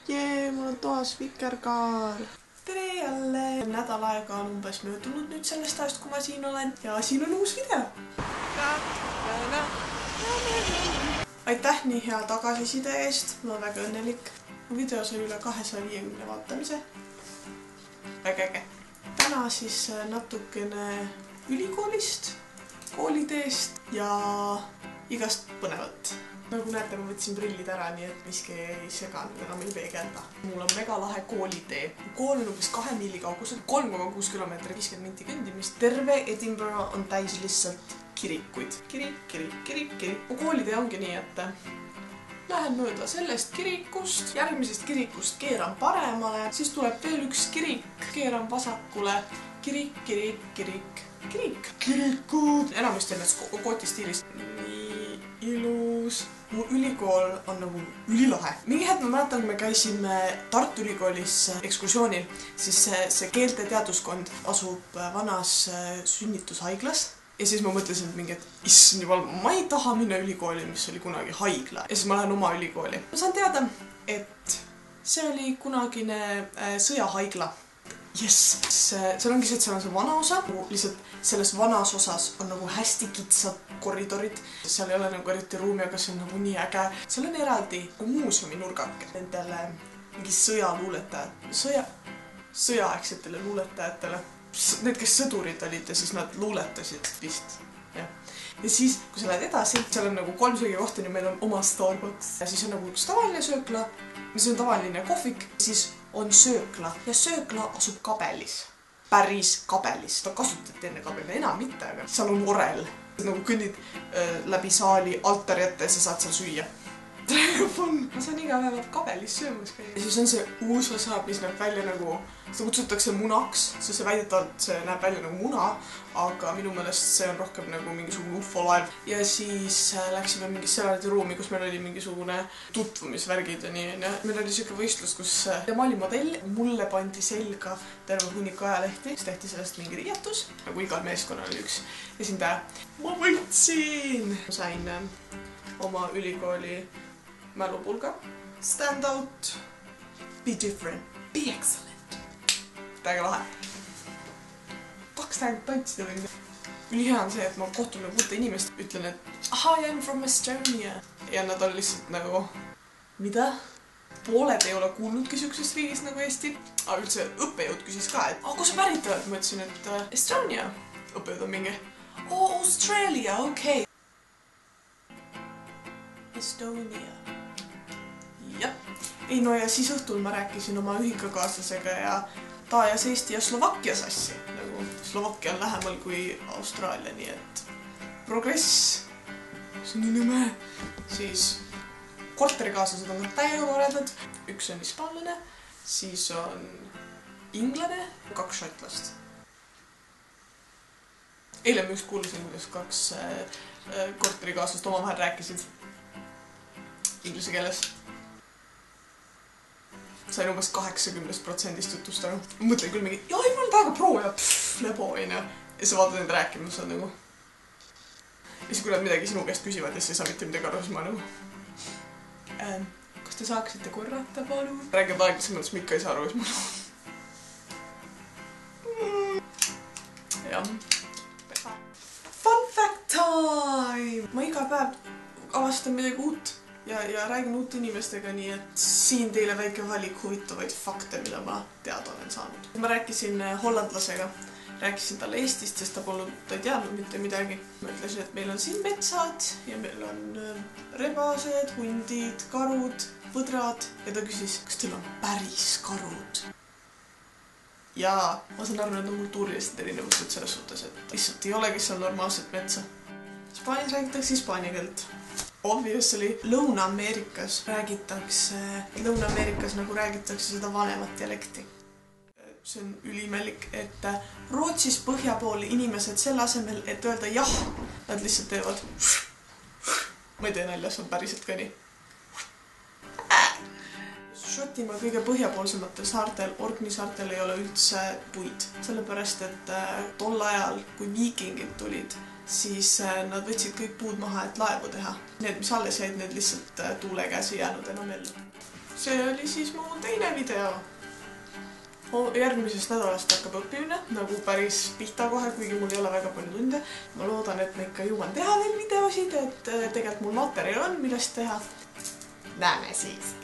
Jee, mul on toas vikerkaar. Tere jälle! Nädal aega on umbes möödunud nüüd sellest ajast, kui ma siin olen. Ja siin on uus video. Aitäh nii hea tagasiside eest. Ma olen väga õnnelik. Mu video sai üle 250 vaatamise. Väga äge. Täna siis natukene ülikoolist, kooliteest ja igast põnevat. Nagu näete, ma võtsin prillid ära, nii et miski ei seganud enam ei peegelda. Mul on mega lahe koolitee. Kool on umbes 2 miili kaugusel, 3,6 kilomeetrit, 50 minti kõndimist. Terve Edinburgh on täis lihtsalt kirikuid. Kirik. Mu koolitee ongi nii, et lähen mööda sellest kirikust, järgmisest kirikust keeran paremale, siis tuleb veel üks kirik, keeran vasakule. Kirik. Kirikud! Enamasti on need kotistiilis. Nii ilus. Mu ülikool on nagu ülilahe. Mingi hetk ma mäletan, kui me käisime Tartu Ülikoolis ekskursioonil, siis see keelte teaduskond asub vanas sünnitushaiglas. Ja siis ma mõtlesin, et mingi, et issand jumal, ma ei taha minna ülikooli, mis oli kunagi haigla. Ja siis ma lähen oma ülikooli. Ma saan teada, et see oli kunagine sõjahaigla. Yes! Seal ongi see, et seal on see vana osa. Lihtsalt selles vanas osas on nagu hästi kitsad koridorid. Seal ei ole nagu eriti ruumi, aga see on nagu nii äge. Seal on eraldi muuseumi nurgake nendele mingi sõjaaegsetele luuletajatele. Need, kes sõdurid olid ja siis nad luuletasid vist. Ja siis, kui sa lähed edasi, seal on nagu 3 söögikohta ja meil on oma Starbucks. Ja siis on nagu üks tavaline söökla, mis on tavaline kohvik, siis on söökla ja söökla asub kabelis. Päris kabelis. Ta kasutati enne kabeli, enam mitte, aga seal on orel. Nagu kõnnid läbi saali altari ette ja sa saad seal süüa. Fun! Ma saan iga päev kabelis söömas käia. Ja siis on see uus osa, mis näeb välja nagu, seda kutsutakse munaks, sest see väidetavalt see näeb välja nagu muna, aga minu meelest see on rohkem nagu mingisugune ufo-laev. Ja siis läksime mingisse eraldi ruumi, kus meil oli mingisugune tutvumisvärgid ja nii. Meil oli siuke võistlus, kus ma olin modell, mulle pandi selga terve hunnik ajalehti, siis tehti sellest mingi riietus, nagu igal meeskonnal oli üks esindaja. Ma võitsin! Ma sain oma ülikooli mälupulga. Stand out. Be different. Be excellent. Täiega lahe. Tahaks tantsida või. Ülihea on see, et ma kohtun nagu uute inimest, ütlen, et I am from Estonia. Ja nad on lihtsalt nagu, mida? Pooled ei ole kuulnudki siuksest riigist nagu Eesti. Aga üldse õppejõud küsis ka, et kus sa pärit oled? Ma ütlesin, et Estonia. Õppejõud on mingi, Australia, okei. Estonia. Jah. Ei no ja siis õhtul ma rääkisin oma ühikakaaslasega ja ta ajas Eesti ja Slovakkia sassi. Nagu Slovakkia on lähemal kui Austraalia, nii et progress. See on nii nõme. Siis korterikaaslased on täiega toredad. Üks on hispaanlane, siis on inglane, 2 šotlast. Eile ma just kuulasin, kuidas 2 korterikaaslast omavahel rääkisid inglise keeles. Sain umbes 80% jutust aru. Ma mõtlen küll mingi, ei ma olen täiega pro ja lebo ja sa vaatad enda rääkima, sa nagu. Ja siis kui nad midagi sinu käest küsivad ja siis ei saa mitte midagi aru, siis ma nagu kas te saaksite korrata, palun? Räägid aeglasemalt, siis ma ikka ei saa aru, siis ma jah. Fun fact time! Ma iga päev avastan midagi uut ja räägin uute inimestega, nii et siin teile väike valik huvitavaid fakte, mida ma teada olen saanud. Ma rääkisin hollandlasega, rääkisin talle Eestist, sest ta ei teadnud mitte midagi. Ma ütlesin, et meil on siin metsad ja meil on rebased, hundid, karud, põdrad ja ta küsis, kas teil on päris karud? Ja ma saan aru, need on kultuurilised erinevused selles suhtes, et lihtsalt ei olegi seal normaalset metsa. Hispaanias räägitakse hispaania keelt. Obviously, Lõuna-Ameerikas nagu räägitakse seda vanemat dialekti. See on ülimelik, et Rootsis põhja pool inimesed selle asemel, et öelda jah, nad lihtsalt teevad. Ma ei tee nalja, see on päriselt ka nii. Šotimaa kõige põhjapoolsematel saartel, Orkney saartel ei ole üldse puid. Sellepärast, et tol ajal, kui viikingid tulid, siis nad võtsid kõik puud maha, et laevu teha. Need, mis alles jäid, need lihtsalt tuule käes ei jäänud enam ellu. see oli siis mu teine video. Järgmisest nädalast hakkab õppimine nagu päris pihta kohe, kuigi mul ei ole väga palju tunde. Ma loodan, et ma ikka jõuan teha veel videosid, et tegelikult mul materjal on, millest teha. Näeme siis!